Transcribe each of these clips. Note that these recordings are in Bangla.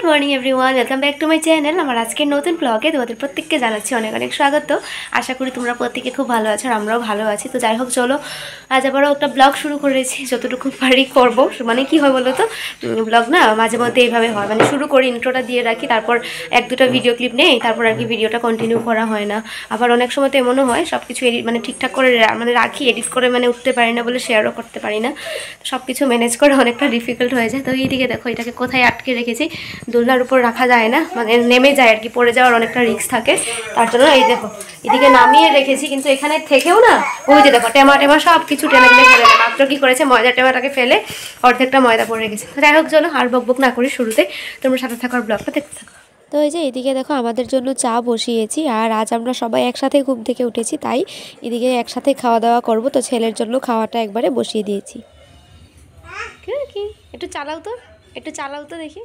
Good morning everyone, welcome back to my channel. আমার আজকের নতুন ব্লগে তোমাদের প্রত্যেককে জানাচ্ছি অনেক অনেক স্বাগত। আশা করি তোমরা প্রত্যেকে খুব ভালো আছো আর আমরাও ভালো আছি। তো যাই হোক, চলো আজ আবারও একটা ব্লগ শুরু করেছি, যতটুকু পারি করবো। মানে কি হয় বলো তো, ব্লগ না মাঝে মধ্যে এইভাবে হয়, মানে শুরু করি, ইন্ট্রোটা দিয়ে রাখি, তারপর এক দুটো ভিডিও ক্লিপ নেই, তারপর আর কি ভিডিওটা কন্টিনিউ করা হয় না। আবার অনেক সময় তো এমনও হয় সব কিছু এডিট মানে ঠিকঠাক করে মানে রাখি, এডিট করে মানে উঠতে পারি না বলে শেয়ারও করতে পারি না। সব কিছু ম্যানেজ করে অনেকটা ডিফিকাল্ট হয়ে যায়। তো এইদিকে দেখো, এটাকে কোথায় আটকে রেখেছি, দোলনার উপর রাখা যায় না, মানে নেমে যায় আর কি, পড়ে যাওয়ার অনেকটা রিস্ক থাকে। তার জন্য এই দেখো এদিকে নামিয়ে রেখেছি, কিন্তু এখানে থেকেও না ওই যে দেখো টেমা টেমা সব কিছু টেনে টেনে ফেলে দেয়। মাত্র কি করেছে, ময়দা টেমাটাকে ফেলে অর্ধেকটা ময়দা পড়ে গেছে। তো যাই হোক, চলো আর বকবক না করি, শুরুতে তোমরা সাথে থাকার ব্লগটা দেখতে থাকো। তো এই যে এদিকে দেখো আমাদের জন্য চা বসিয়েছি, আর আজ আমরা সবাই একসাথে ঘুম থেকে উঠেছি, তাই এদিকে একসাথে খাওয়া দাওয়া করব। তো ছেলের জন্য খাওয়াটা একবারে বসিয়ে দিয়েছি। কি একটু চালাও তো, একটু চালাও তো দেখি।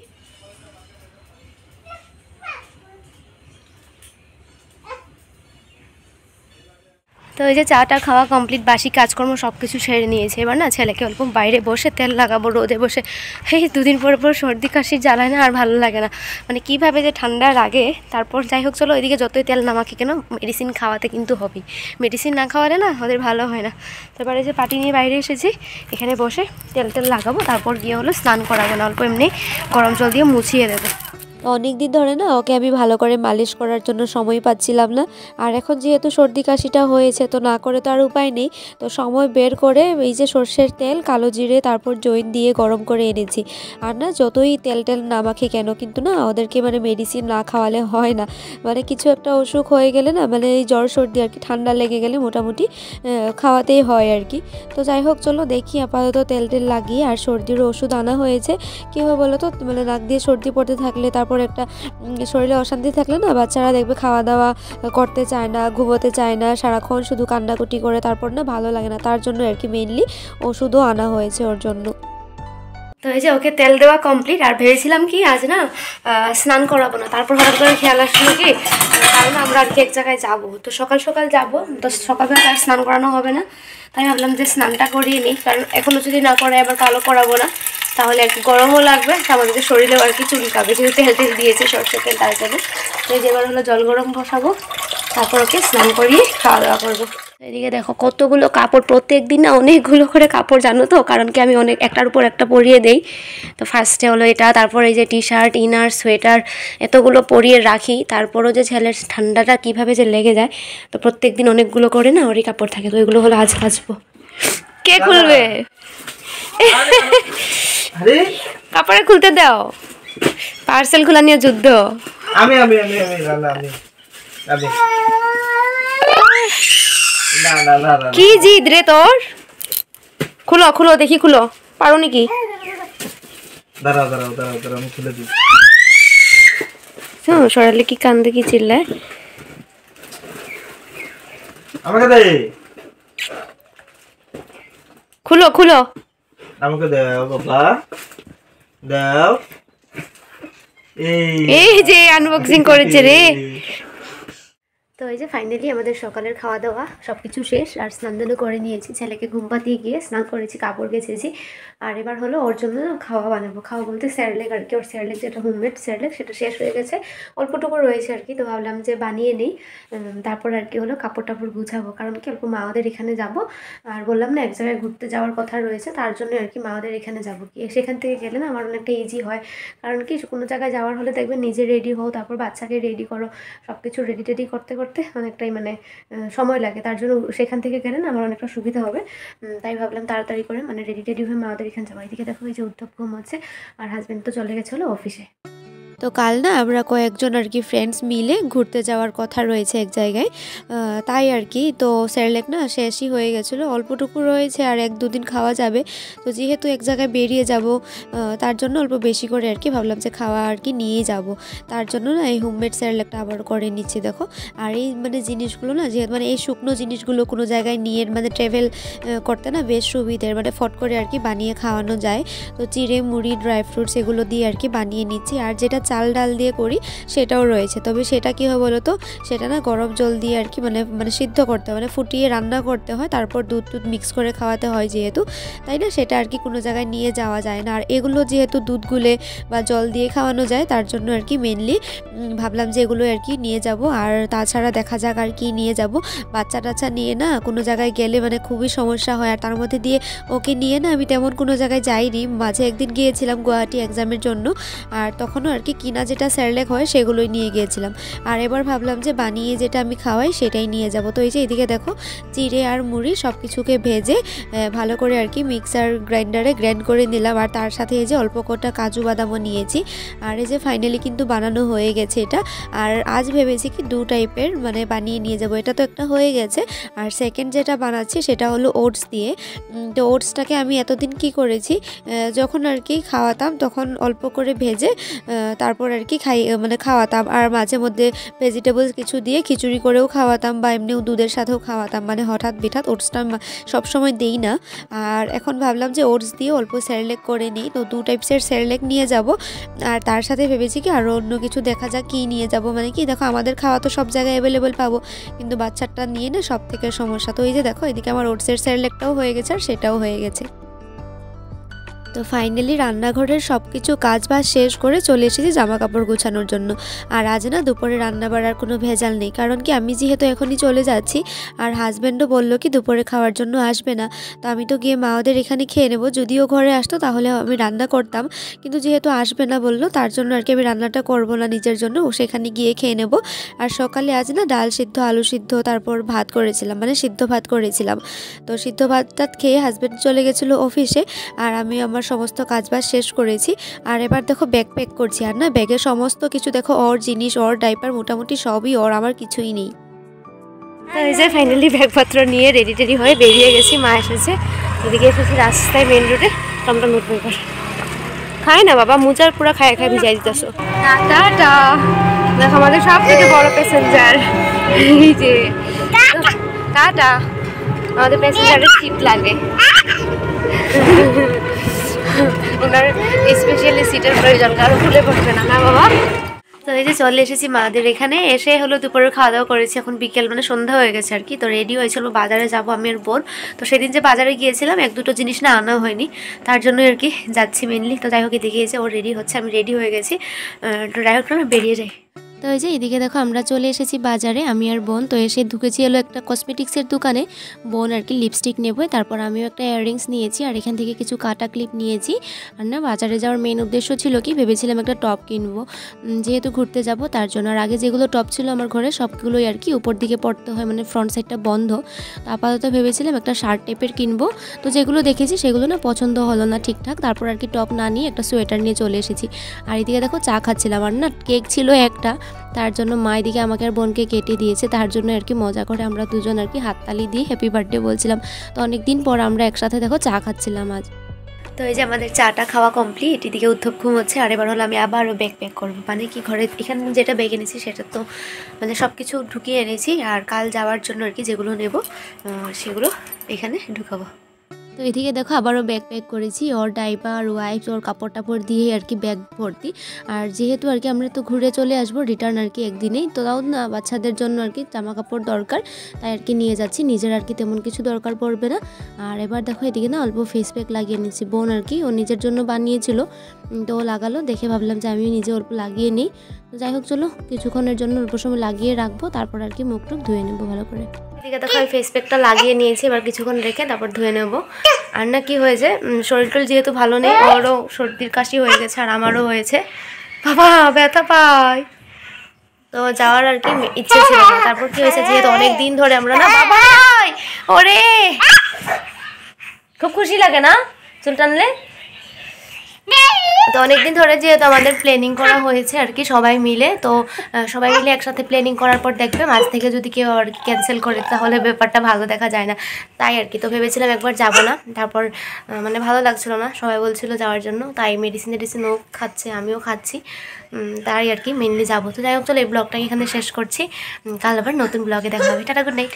তো এই যে চাটা খাওয়া কমপ্লিট, বাসি কাজকর্ম সব কিছু সেরে নিয়েছে। এবার না ছেলেকে অল্প বাইরে বসে তেল লাগাবো, রোদে বসে। এই দুদিন পর পর সর্দি কাশি জ্বালায় না, আর ভালো লাগে না, মানে কীভাবে যে ঠান্ডা লাগে। তারপর যাই হোক, চলো এদিকে যতই তেল নামাকি কেন মেডিসিন খাওয়াতে কিন্তু হবেই, মেডিসিন না খাওয়ালে না ওদের ভালো হয় না। তারপরে যে পাটি নিয়ে বাইরে এসেছি, এখানে বসে তেল তেল লাগাবো, তারপর গিয়ে হলো স্নান করাবো না, অল্প এমনি গরম জল দিয়ে মুছিয়ে দেবো। অনেক দিন ধরে না ওকে আমি ভালো করে মালিশ করার জন্য সময় পাচ্ছিলাম না, আর এখন যেহেতু সর্দি কাশিটা হয়েছে, তো না করে তো আর উপায় নেই। তো সময় বের করে এই যে সর্ষের তেল, কালো জিরে, তারপর জৈন দিয়ে গরম করে এনেছি। আর না যতই তেল টেল না মাখি কেন, কিন্তু না ওদেরকে মানে মেডিসিন না খাওয়ালে হয় না। মানে কিছু একটা অসুখ হয়ে গেলে না, মানে এই জ্বর সর্দি আর কি, ঠান্ডা লেগে গেলে মোটামুটি খাওয়াতেই হয় আর কি। তো যাই হোক, চলো দেখি আপাতত তেল টেল লাগিয়ে, আর সর্দির ওষুধ আনা হয়েছে। কী হয় বলো তো, মানে নাক দিয়ে সর্দি পড়তে থাকলে, তারপর একটা শরীরে অশান্তি থাকলে না বাচ্চারা দেখবে খাওয়া দাওয়া করতে চায় না, ঘুমোতে চায় না, সারাক্ষণ শুধু কান্নাকুটি করে, তারপর না ভালো লাগে না। তার জন্য আর কি মেইনলি ওষুধও আনা হয়েছে ওর জন্য। তো এই যে ওকে তেল দেওয়া কমপ্লিট, আর ভেবেছিলাম কি আজ না স্নান করাবো না, তারপর হঠাৎ করে খেয়াল আসলো কি, কারণ আমরা আর কি এক জায়গায় যাবো, তো সকাল সকাল যাবো, তো সকালবেলা আর স্নান করানো হবে না। তাই ভাবলাম যে স্নানটা করিয়ে নিই, কারণ এখনও যদি না করে আবার কালো করাবো না, তাহলে আর কি গরমও লাগবে, আমাদের শরীরেও আর কি চুলকাবে, যেহেতু তেল তেল দিয়েছে সরষের তেল, তার জন্য। তো এই যে এবার হলো জল গরম বসাবো, তারপর ওকে স্নান করিয়ে খাওয়া দাওয়া করবো। এদিকে দেখো কতগুলো কাপড়, প্রত্যেক দিন না অনেকগুলো করে কাপড়, জানো তো, কারণ কি আমি অনেক একটার উপর একটা পরিয়ে দেই। তো ফার্স্টে হলো এটা, তারপর এই যে টি শার্ট, ইনার, সোয়েটার, এতগুলো পরিয়ে রাখি। তারপরও যে ছেলের ঠান্ডাটা কীভাবে যে লেগে যায়, তো প্রত্যেক দিন অনেকগুলো করে না ওরই কাপড় থাকে, তো ওইগুলো হলো আজ কাচবো। কে খুলবে? কাপড়ে খুলতে দাও, পার্সেল খোলা নিয়ে যুদ্ধ। আমি আমি আমি আমি আমি আমি না না না না, কি জিদ রে তোর? খুলো খুলো দেখি, খুলো, পারো নাকি? দাঁড়াও দাঁড়াও দাঁড়াও দাঁড়াও, আমি খুলে দিই। সরালে কি কান্দে, কি চিল্লায়? আমাকে দে, খুলো খুলো, আমাকে দাও বাবা, দাও। এই যে আনবক্সিং করেছে রে। তো এই যে ফাইনালি আমাদের সকালের খাওয়া দাওয়া সব কিছু শেষ, আর স্নান করে নিয়েছি, ছেলেকে ঘুম পাতিয়ে গিয়ে স্নান করেছি, কাপড় গেছেছি। আর এবার হলো ওর জন্য খাওয়া বানাবো, খাওয়া বলতে স্যারলেক আর কি, ওর স্যারলেক যেটা হোমমেড স্যারলেক, সেটা শেষ হয়ে গেছে, অল্পটুকু রয়েছে আর কি। তো ভাবলাম যে বানিয়ে নিই, তারপর আর কি হলো কাপড় টাপড় গুছাবো, কারণ কি অল্প মাওদের এখানে যাব, আর বললাম না এক জায়গায় ঘুরতে যাওয়ার কথা রয়েছে, তার জন্য আর কি মাওদের এখানে যাবো। কি সেখান থেকে গেলে না আমার অনেকটা ইজি হয়, কারণ কি কোনো জায়গায় যাওয়ার হলে দেখবে নিজে রেডি হও, তারপর বাচ্চাকে রেডি করো, সব কিছু রেডি টেডি করতে করতে অনেকটাই মানে সময় লাগে। তার জন্য সেখান থেকে গেলে না আমার অনেকটা সুবিধা হবে, তাই ভাবলাম তাড়াতাড়ি করে মানে রেডি টেডি হয়ে মাদের এখানে যাবো। এদিকে দেখো এই যে উদ্ধব ঘুমোচ্ছে, আর হাজব্যান্ড তো চলে গেছে হলো অফিসে। তো কাল না আমরা কয়েকজন আর কি ফ্রেন্ডস মিলে ঘুরতে যাওয়ার কথা রয়েছে এক জায়গায়, তাই আর কি। তো স্যারলেক না শেষই হয়ে গেছিলো, অল্পটুকু রয়েছে, আর এক দুদিন খাওয়া যাবে। তো যেহেতু এক জায়গায় বেরিয়ে যাব, তার জন্য অল্প বেশি করে আর কি ভাবলাম যে খাওয়া আর কি নিয়ে যাব, তার জন্য না এই হোমমেড স্যারলেকটা আবার করে নিচ্ছি দেখো। আর এই মানে জিনিসগুলো না, যেহেতু মানে এই শুকনো জিনিসগুলো কোনো জায়গায় নিয়ে মানে ট্রাভেল করতে না বেশ সুবিধের, মানে ফট করে আর কি বানিয়ে খাওয়ানো যায়। তো চিড়ে মুড়ি ড্রাই ফ্রুটস এগুলো দিয়ে আর কি বানিয়ে নিচ্ছি। আর যেটা চাল ডাল দিয়ে করি সেটাও রয়েছে, তবে সেটা কী হয় বলো তো, সেটা না গরম জল দিয়ে আর কি মানে সিদ্ধ করতে হয়, মানে ফুটিয়ে রান্না করতে হয়, তারপর দুধ মিক্স করে খাওয়াতে হয় যেহেতু, তাই না, সেটা আর কি কোনো জায়গায় নিয়ে যাওয়া যায় না। আর এগুলো যেহেতু দুধ গুলে বা জল দিয়ে খাওয়ানো যায়, তার জন্য আর কি মেনলি ভাবলাম যে এগুলো আর কি নিয়ে যাব। আর তাছাড়া দেখা যাক আর কি নিয়ে যাব, বাচ্চা টাচ্চা নিয়ে না কোনো জায়গায় গেলে মানে খুবই সমস্যা হয়। আর তার মধ্যে দিয়ে ওকে নিয়ে না আমি তেমন কোনো জায়গায় যাইনি, মাঝে একদিন গিয়েছিলাম গুয়াহাটি এক্সামের জন্য, আর তখনও আর কি কিনা যেটা স্যারলেক হয় সেগুলোই নিয়ে গিয়েছিলাম। আর এবার ভাবলাম যে বানিয়ে যেটা আমি খাওয়াই সেটাই নিয়ে যাব। তো এই যে এদিকে দেখো চিড়ে আর মুড়ি সব কিছুকে ভেজে ভালো করে আর কি মিক্সার গ্রাইন্ডারে গ্রাইন্ড করে নিলাম। আর তার সাথে এই যে অল্প কটা কাজু বাদামও নিয়েছি। আর এই যে ফাইনালি কিন্তু বানানো হয়ে গেছে এটা। আর আজ ভেবেছি কি 2 টাইপের মানে বানিয়ে নিয়ে যাব, এটা তো একটা হয়ে গেছে। আর সেকেন্ড যেটা বানাচ্ছি সেটা হলো ওটস দিয়ে। তো ওটসটাকে আমি এতদিন কি করেছি, যখন আর কি খাওয়াতাম তখন অল্প করে ভেজে তারপর আর কি খাওয়াতাম। আর মাঝে মধ্যে ভেজিটেবলস কিছু দিয়ে খিচুড়ি করেও খাওয়াতাম বা এমনিও দুধের সাথেও খাওয়াতাম, মানে হঠাৎ বিঠাৎ ওটসটা সবসময় দিই না। আর এখন ভাবলাম যে ওটস দিয়ে অল্প স্যারলেক করে নিই, তো 2 টাইপসের স্যারলেক নিয়ে যাব। আর তার সাথে ভেবেছি কি আরও অন্য কিছু দেখা যাক কী নিয়ে যাব, মানে কি দেখো আমাদের খাওয়া তো সব জায়গায় অ্যাভেলেবেল পাবো, কিন্তু বাচ্চাটা নিয়ে না সব থেকে সমস্যা। তো এই যে দেখো এদিকে আমার ওটসের স্যারলেকটাও হয়ে গেছে আর সেটাও হয়ে গেছে। তো ফাইনালি রান্নাঘরের সব কিছু কাজ বাজ শেষ করে চলে এসেছি জামা কাপড় গোছানোর জন্য। আর আজ না দুপুরে রান্না বাড়ার কোনো ভেজাল নেই, কারণ কি আমি যেহেতু এখনই চলে যাচ্ছি, আর হাজব্যান্ডও বললো কি দুপুরে খাওয়ার জন্য আসবে না, তো আমি তো গিয়ে মা ওদের এখানে খেয়ে নেবো। যদিও ঘরে আসতো তাহলে আমি রান্না করতাম, কিন্তু যেহেতু আসবে না বললো তার জন্য আর কি আমি রান্নাটা করবো না নিজের জন্য, ও সেখানে গিয়ে খেয়ে নেব। আর সকালে আজ না ডাল সিদ্ধ, আলু সিদ্ধ, তারপর ভাত করেছিলাম, মানে সিদ্ধ ভাত করেছিলাম। তো সিদ্ধ ভাতটা খেয়ে হাজব্যান্ড চলে গেছিলো অফিসে, আর আমি আমার সমস্ত কাজবাজ শেষ করেছি। আর এবার দেখো ব্যাগ প্যাক করছি, আর না ব্যাগে সমস্ত কিছু দেখো ওর জিনিস, ওর ডাইপার, মোটামুটি সবই ওর, আমার কিছুই নেই। তো এই যে ফাইনালি ব্যাগপত্র নিয়ে রেডি টেডি হয়ে বেরিয়ে গেছি, মা এসেছে, এদিকে এসেছি রাস্তায় মেন রোডে, টমটম উঠবে করে খায় না বাবা, মুজার পুরো খায় খায় ভিজাই দিতেছো। টাটা, দেখো আমাদের সব থেকে বড় প্যাসেঞ্জার, এই যে টাটা, আমাদের প্যাসেঞ্জারের চিপ লাগে, ওনার স্পেশালি সিটের প্রয়োজন, কারো ভুলে পড়বে না, না বাবা। তো এই যে চলে এসেছি মাদের এখানে, এসে হলো দুপুরের খাওয়া দাওয়া করেছি, এখন বিকেল মানে সন্ধ্যা হয়ে গেছে আর কি। তো রেডি হয়েছিল বাজারে যাবো আমি আর বোন। তো সেদিন যে বাজারে গিয়েছিলাম 1-2 জিনিস না আনা হয়নি, তার জন্য আর কি যাচ্ছি মেনলি। তো যাই হোক এদিকে এসে ও রেডি হচ্ছে, আমি রেডি হয়ে গেছি, তো যাই হোক আমি বেরিয়ে যাই। তো এই যে এদিকে দেখো আমরা চলে এসেছি বাজারে, আমি আর বোন। তো এসে ঢুকেছি হলো একটা কসমেটিক্সের দোকানে, বোন আর কি লিপস্টিক নেবো, তারপর আমিও একটা ইয়াররিংস নিয়েছি, আর এখান থেকে কিছু কাটা ক্লিপ নিয়েছি। আর না বাজারে যাওয়ার মেন উদ্দেশ্য ছিল কি, ভেবেছিলাম একটা টপ কিনবো, যেহেতু ঘুরতে যাব তার জন্য। আর আগে যেগুলো টপ ছিল আমার ঘরে সবগুলোই আর কি উপর দিকে পড়তে হয়, মানে ফ্রন্ট সাইডটা বন্ধ। তো আপাতত ভেবেছিলাম একটা শার্ট টাইপের কিনবো, তো যেগুলো দেখেছি সেগুলো না পছন্দ হলো না ঠিকঠাক, তারপর আর কি টপ না নিয়ে একটা সোয়েটার নিয়ে চলে এসেছি। আর এদিকে দেখো চা খাচ্ছিলাম, আর না কেক ছিল একটা, তার জন্য মা এদিকে আমাকে আর বোনকে কেটে দিয়েছে, তার জন্য আর কি মজা করে আমরা দুজন আর কি হাততালি দিয়ে হ্যাপি বার্থডে বলছিলাম। তো অনেকদিন পর আমরা একসাথে দেখো চা খাচ্ছিলাম আজ। তো এই যে আমাদের চাটা খাওয়া কমপ্লিট, এদিকে উদ্ধব ঘুম হচ্ছে। আর এবার হলো আমি আবারও ব্যাগ প্যাক করবো, মানে কি ঘরে এখানে যেটা ব্যাগ এনেছি সেটা তো মানে সব কিছু ঢুকিয়ে এনেছি, আর কাল যাওয়ার জন্য আর কি যেগুলো নেব সেগুলো এখানে ঢুকাবো। তো এদিকে দেখো আবারও ব্যাগ প্যাক করেছি, ওর ডাইপার, ওয়াইপস, ওর কাপড় টাপড় দিয়ে আর কি ব্যাগ ভর্তি। আর যেহেতু আর কি আমরা তো ঘুরে চলে আসবো রিটার্ন আর কি একদিনেই, তো তাও না বাচ্চাদের জন্য আর কি জামা কাপড় দরকার, তাই আর কি নিয়ে যাচ্ছি, নিজের আর কি তেমন কিছু দরকার পড়বে না। আর এবার দেখো এদিকে না অল্প ফেস প্যাক লাগিয়ে নিচ্ছি, বোন আর কি ও নিজের জন্য বানিয়েছিল, তো ও লাগালো, দেখে ভাবলাম যে আমিও নিজে অল্প লাগিয়ে নিই। তো যাই হোক চলো কিছুক্ষণের জন্য অল্প সময় লাগিয়ে রাখবো, তারপর আর কি মুখ টুক ধুয়ে নেবো ভালো করে। এদিকে দেখো আমি ফেস প্যাকটা লাগিয়ে নিয়েছি, এবার কিছুক্ষণ রেখে তারপর ধুয়ে নেবো। আর না কি হয়েছে, শরীর টল যেহেতু ভালো নেই, ওরও সর্দির কাশি হয়ে গেছে আর আমারও হয়েছে, বাবা ব্যথা পাই, তো যাওয়ার আর কি ইচ্ছে ছিল না। তারপর কি হয়েছে, যেহেতু অনেক দিন ধরে আমরা না, বাবা ওরে খুব খুশি লাগে না চুল টানলে, তো অনেকদিন ধরে যেহেতু আমাদের প্ল্যানিং করা হয়েছে আর কি সবাই মিলে, তো সবাই মিলে একসাথে প্ল্যানিং করার পর দেখবে মাঝ থেকে যদি কেউ আর কি ক্যান্সেল করে তাহলে ব্যাপারটা ভালো দেখা যায় না, তাই আর কি। তো ভেবেছিলাম একবার যাব না, তারপর মানে ভালো লাগছিল না, সবাই বলছিল যাওয়ার জন্য, তাই মেডিসিনও খাচ্ছে, আমিও খাচ্ছি, তাই আর কি মেনলি যাবো। তো যাই হোক চলো এই ব্লগটাকে এখানে শেষ করছি, কাল আবার নতুন ব্লগে দেখা হবে, টাটা, গুড নাইট।